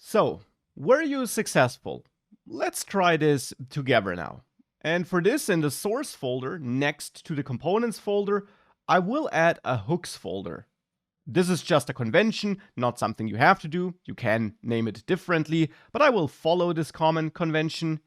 So, were you successful? Let's try this together now. And for this, in the source folder next to the components folder, I will add a hooks folder. This is just a convention, not something you have to do. You can name it differently, but I will follow this common convention.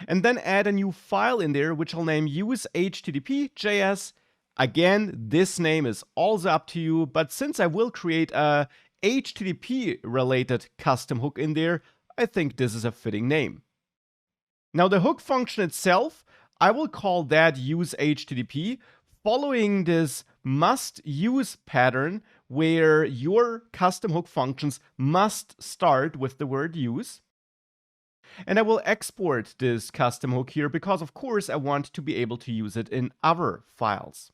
And then add a new file in there, which I'll name use http.js. Again, this name is also up to you, but since I will create a HTTP related custom hook in there, I think this is a fitting name. Now, the hook function itself, I will call that use HTTP, following this must use pattern where your custom hook functions must start with the word use. And I will export this custom hook here because, of course, I want to be able to use it in other files.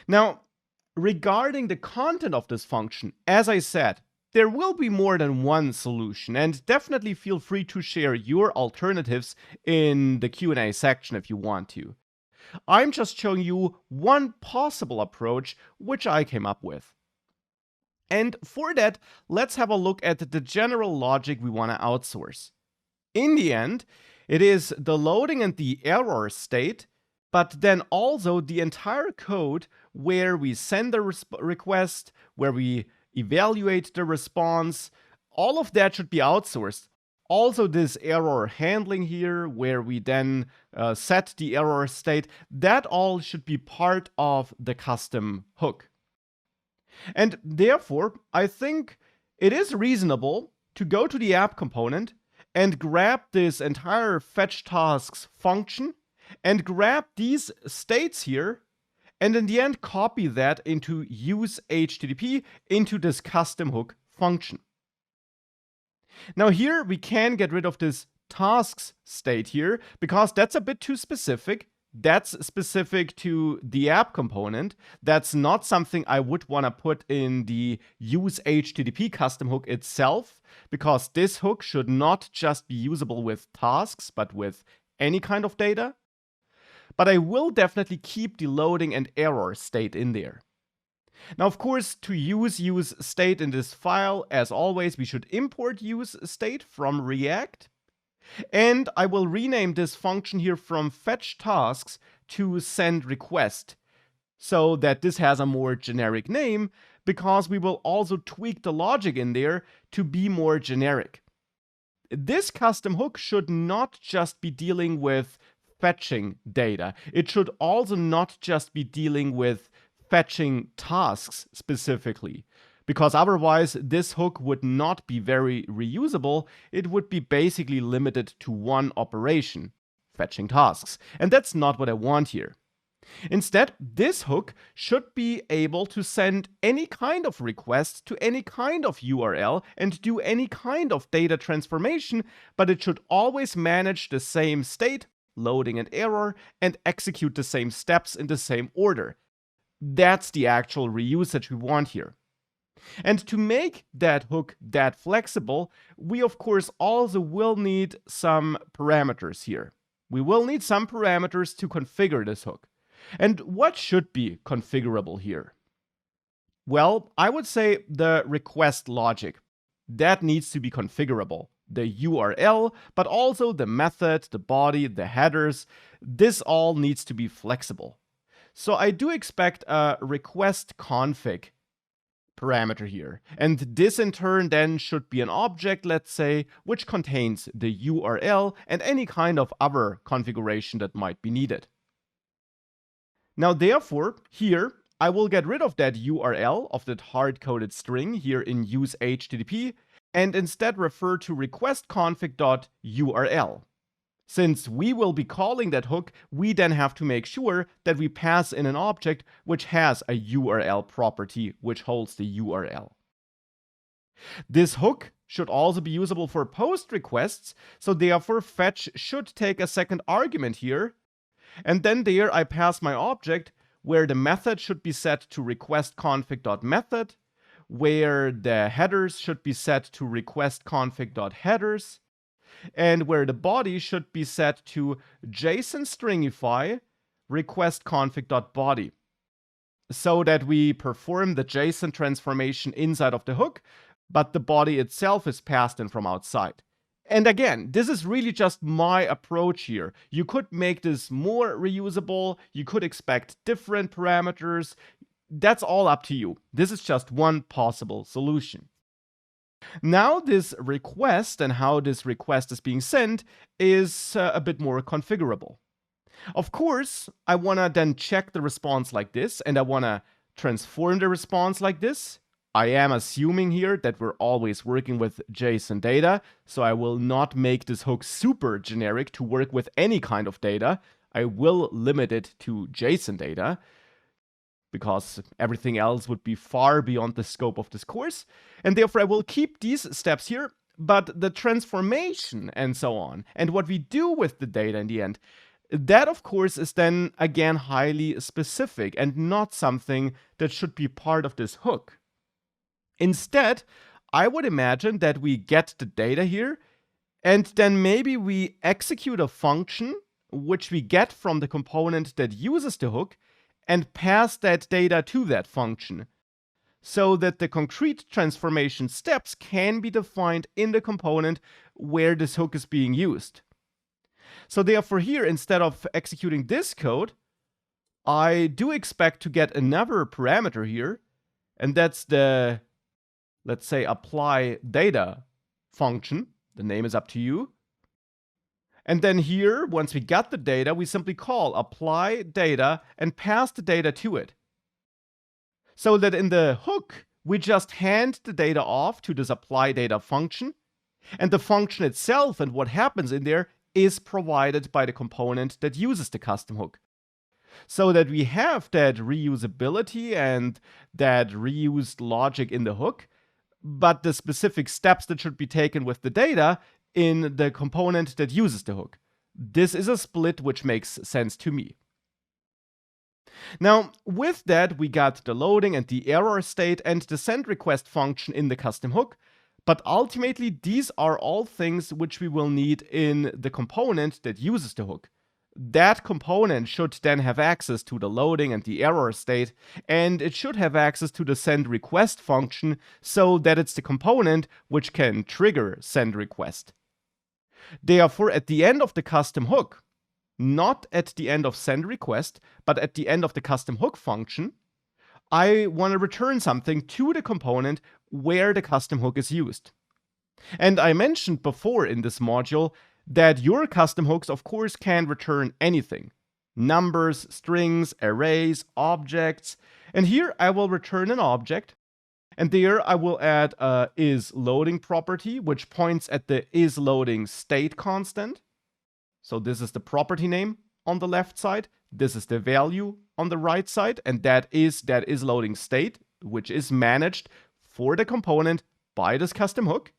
Now, regarding the content of this function, as I said, there will be more than one solution, and definitely feel free to share your alternatives in the Q&A section if you want to. I'm just showing you one possible approach which I came up with. And for that, let's have a look at the general logic we want to outsource. In the end, it is the loading and the error state, but then also the entire code where we send the request, where we evaluate the response, all of that should be outsourced. Also, this error handling here, where we then set the error state, that all should be part of the custom hook. And therefore, I think it is reasonable to go to the app component and grab this entire fetch tasks function and grab these states here, and in the end copy that into use HTTP into this custom hook function. Now here we can get rid of this tasks state here because that's a bit too specific. That's specific to the app component. That's not something I would want to put in the use HTTP custom hook itself, because this hook should not just be usable with tasks, but with any kind of data. But I will definitely keep the loading and error state in there. Now, of course, to use state in this file, as always, we should import use state from React. And I will rename this function here from fetch tasks to send request, so that this has a more generic name, because we will also tweak the logic in there to be more generic. This custom hook should not just be dealing with fetching data. It should also not just be dealing with fetching tasks specifically, because otherwise this hook would not be very reusable. It would be basically limited to one operation, fetching tasks. And that's not what I want here. Instead, this hook should be able to send any kind of request to any kind of URL and do any kind of data transformation, but it should always manage the same state, loading and error, and execute the same steps in the same order. That's the actual reusage we want here. And to make that hook that flexible, we of course also will need some parameters here. We will need some parameters to configure this hook. And what should be configurable here? Well, I would say the request logic. That needs to be configurable. The URL, but also the method, the body, the headers. This all needs to be flexible. So I do expect a request config parameter here. And this in turn then should be an object, let's say, which contains the URL and any kind of other configuration that might be needed. Now, therefore, here I will get rid of that URL of that hard-coded string here in use HTTP and instead refer to request_config.url. Since we will be calling that hook, we then have to make sure that we pass in an object which has a URL property which holds the URL. This hook should also be usable for post requests, so therefore fetch should take a second argument here. And then there I pass my object where the method should be set to request_config.method, where the headers should be set to request_config.headers, and where the body should be set to JSON stringify request_config.body, so that we perform the JSON transformation inside of the hook but the body itself is passed in from outside. And again, this is really just my approach here. You could make this more reusable, you could expect different parameters. That's all up to you. This is just one possible solution. Now this request and how this request is being sent is a bit more configurable. Of course, I want to then check the response like this, and I want to transform the response like this. I am assuming here that we're always working with JSON data, so I will not make this hook super generic to work with any kind of data. I will limit it to JSON data, because everything else would be far beyond the scope of this course. And therefore, I will keep these steps here, but the transformation and so on, and what we do with the data in the end, that, of course, is then, again, highly specific and not something that should be part of this hook. Instead, I would imagine that we get the data here, and then maybe we execute a function which we get from the component that uses the hook, and pass that data to that function, so that the concrete transformation steps can be defined in the component where this hook is being used. So therefore here, instead of executing this code, I do expect to get another parameter here, and that's the, let's say, apply data function. The name is up to you. And then here, once we got the data, we simply call apply data and pass the data to it. So that in the hook, we just hand the data off to this apply data function, and the function itself and what happens in there is provided by the component that uses the custom hook. So that we have that reusability and that reused logic in the hook, but the specific steps that should be taken with the data in the component that uses the hook. This is a split which makes sense to me. Now, with that, we got the loading and the error state and the send request function in the custom hook, but ultimately these are all things which we will need in the component that uses the hook. That component should then have access to the loading and the error state, and it should have access to the send request function so that it's the component which can trigger send request. Therefore, at the end of the custom hook, not at the end of send request, but at the end of the custom hook function, I want to return something to the component where the custom hook is used. And I mentioned before in this module that your custom hooks, of course, can return anything. Numbers, strings, arrays, objects. And here I will return an object. And there I will add a isLoading property, which points at the isLoading state constant. So this is the property name on the left side. This is the value on the right side. And that is that isLoading state, which is managed for the component by this custom hook.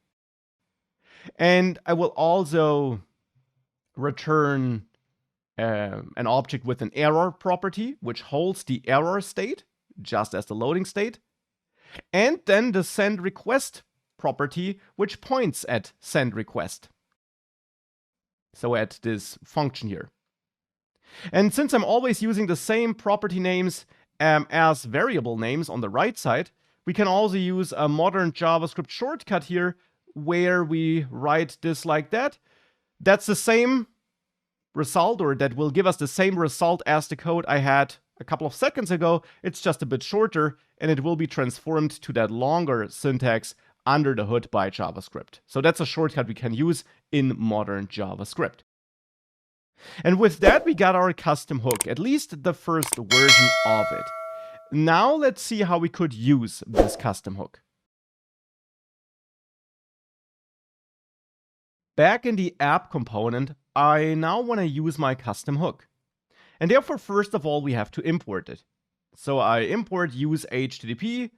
And I will also return an object with an error property, which holds the error state, just as the loading state. And then the send request property, which points at send request. So at this function here. And since I'm always using the same property names as variable names on the right side, we can also use a modern JavaScript shortcut here where we write this like that. That's the same result, or that will give us the same result as the code I had a couple of seconds ago. It's just a bit shorter, and it will be transformed to that longer syntax under the hood by JavaScript. So that's a shortcut we can use in modern JavaScript. And with that, we got our custom hook, at least the first version of it. Now let's see how we could use this custom hook. Back in the app component, I now want to use my custom hook. And therefore, first of all, we have to import it. So I import use HTTP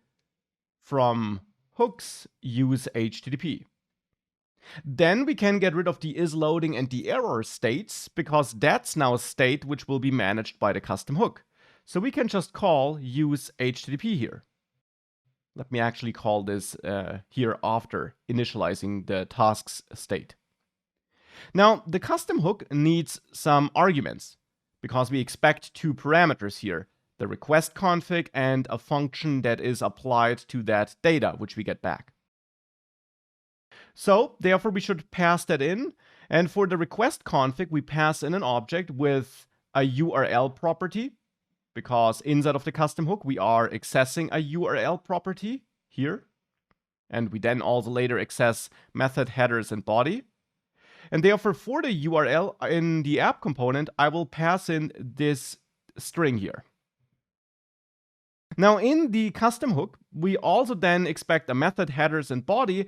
from hooks use HTTP. Then we can get rid of the isLoading and the error states, because that's now a state which will be managed by the custom hook. So we can just call use HTTP here. Let me actually call this here after initializing the tasks state. Now, the custom hook needs some arguments, because we expect two parameters here, the request config and a function that is applied to that data, which we get back. So therefore we should pass that in. And for the request config, we pass in an object with a URL property, because inside of the custom hook, we are accessing a URL property here. And we then also later access method headers and body. And therefore for the URL in the app component, I will pass in this string here. Now in the custom hook, we also then expect a method headers and body.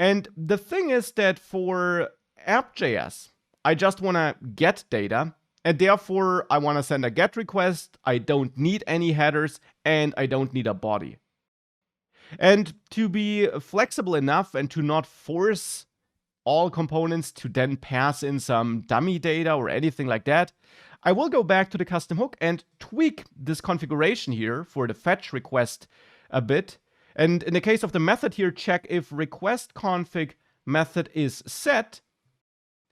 And the thing is that for app.js, I just want to get data, and therefore I want to send a GET request. I don't need any headers, and I don't need a body. And to be flexible enough and to not force all components to then pass in some dummy data or anything like that, I will go back to the custom hook and tweak this configuration here for the fetch request a bit. And in the case of the method here, check if request config method is set.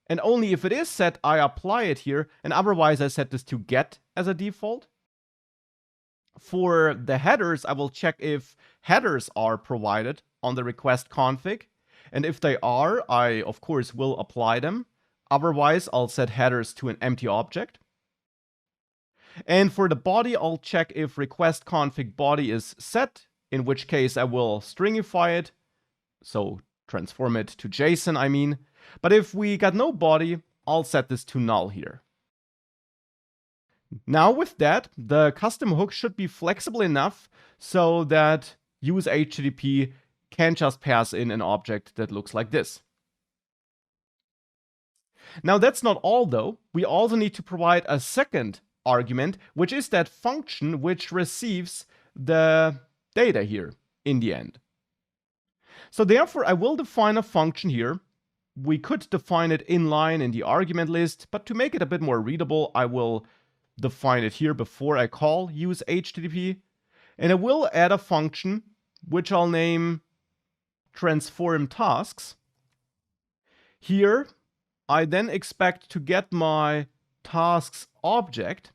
And only if it is set, I apply it here. And otherwise, I set this to get as a default. For the headers, I will check if headers are provided on the request config. And if they are, I, of course, will apply them. Otherwise, I'll set headers to an empty object. And for the body, I'll check if request config body is set, in which case I will stringify it, so transform it to JSON, I mean. But if we got no body, I'll set this to null here. Now with that, the custom hook should be flexible enough so that use HTTP can just pass in an object that looks like this. Now that's not all though. We also need to provide a second argument, which is that function which receives the data here in the end. So therefore, I will define a function here. We could define it inline in the argument list, but to make it a bit more readable, I will define it here before I call use HTTP. And I will add a function which I'll name transform tasks. Here, I then expect to get my tasks object.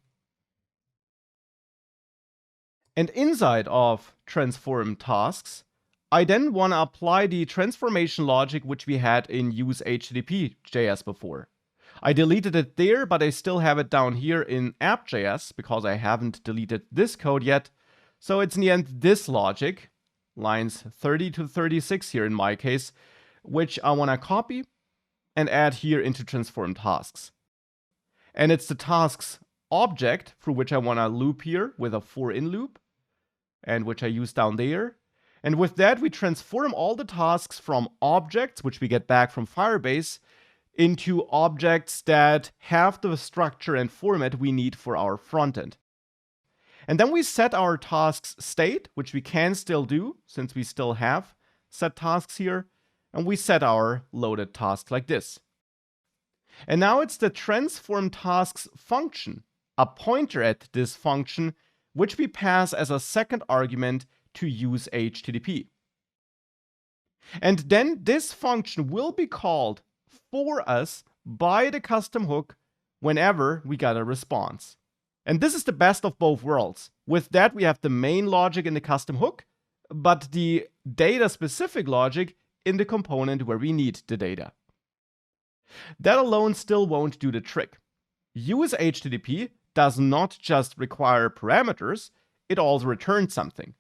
And inside of transform tasks, I then want to apply the transformation logic which we had in use HTTP.js before. I deleted it there, but I still have it down here in app.js because I haven't deleted this code yet. So it's in the end this logic, lines 30 to 36 here in my case, which I want to copy and add here into transform tasks. And it's the tasks object through which I want to loop here with a for in loop, and which I use down there. And with that, we transform all the tasks from objects, which we get back from Firebase, into objects that have the structure and format we need for our frontend. And then we set our tasks state, which we can still do since we still have set tasks here. And we set our loaded task like this. And now it's the transform tasks function, a pointer at this function, which we pass as a second argument to use HTTP. And then this function will be called for us by the custom hook whenever we get a response. And this is the best of both worlds. With that, we have the main logic in the custom hook, but the data-specific logic in the component where we need the data. That alone still won't do the trick. Use HTTP does not just require parameters, it also returns something.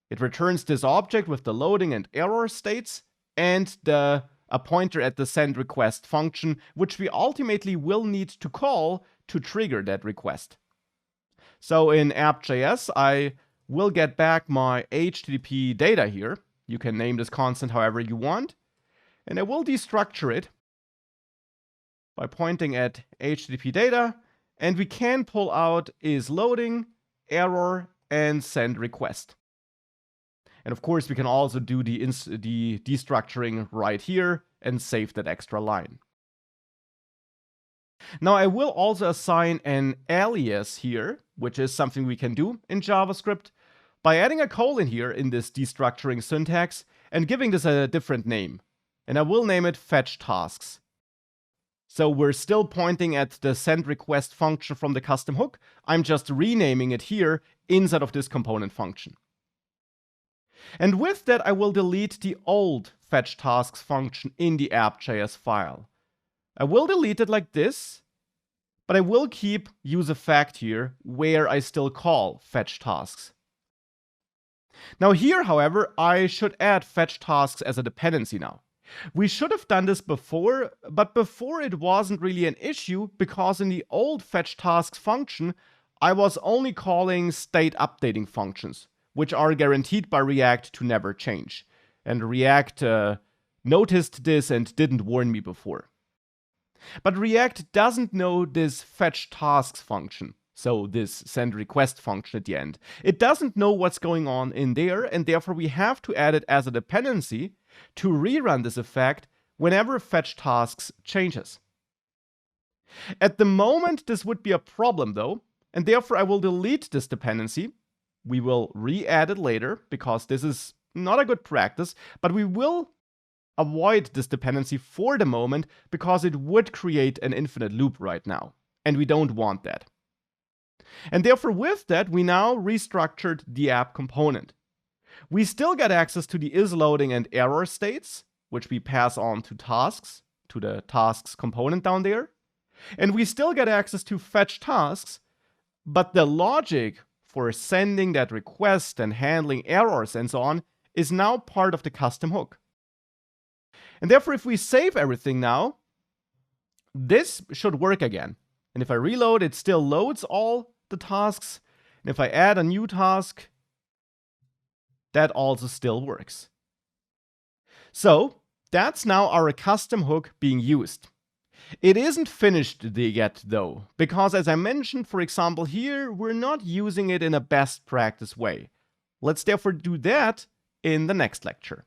It returns this object with the loading and error states and a pointer at the send request function, which we ultimately will need to call to trigger that request. So in app.js, I will get back my HTTP data here. You can name this constant however you want. And I will destructure it by pointing at HTTP data. And we can pull out is loading, error, and send request. And of course, we can also do the destructuring right here and save that extra line. Now, I will also assign an alias here, which is something we can do in JavaScript, by adding a colon here in this destructuring syntax and giving this a different name. And I will name it fetch tasks. So we're still pointing at the send request function from the custom hook. I'm just renaming it here inside of this component function. And with that, I will delete the old fetch tasks function in the app.js file. I will delete it like this, but I will keep useEffect here where I still call fetch tasks. Now here, however, I should add fetch tasks as a dependency now. We should have done this before, but before it wasn't really an issue because in the old fetch tasks function, I was only calling state updating functions, which are guaranteed by React to never change. And React noticed this and didn't warn me before. But React doesn't know this fetch tasks function, so this send request function at the end. It doesn't know what's going on in there, and therefore we have to add it as a dependency to rerun this effect whenever fetch tasks changes. At the moment, this would be a problem though, and therefore I will delete this dependency. We will re-add it later because this is not a good practice, but we will avoid this dependency for the moment because it would create an infinite loop right now, and we don't want that. And therefore with that, we now restructured the app component. We still get access to the isLoading and error states, which we pass on to tasks, to the tasks component down there. And we still get access to fetch tasks, but the logic for sending that request and handling errors and so on is now part of the custom hook. And therefore, if we save everything now, this should work again. And if I reload, it still loads all the tasks. And if I add a new task, that also still works. So that's now our custom hook being used. It isn't finished yet though, because as I mentioned, for example, here, we're not using it in a best practice way. Let's therefore do that in the next lecture.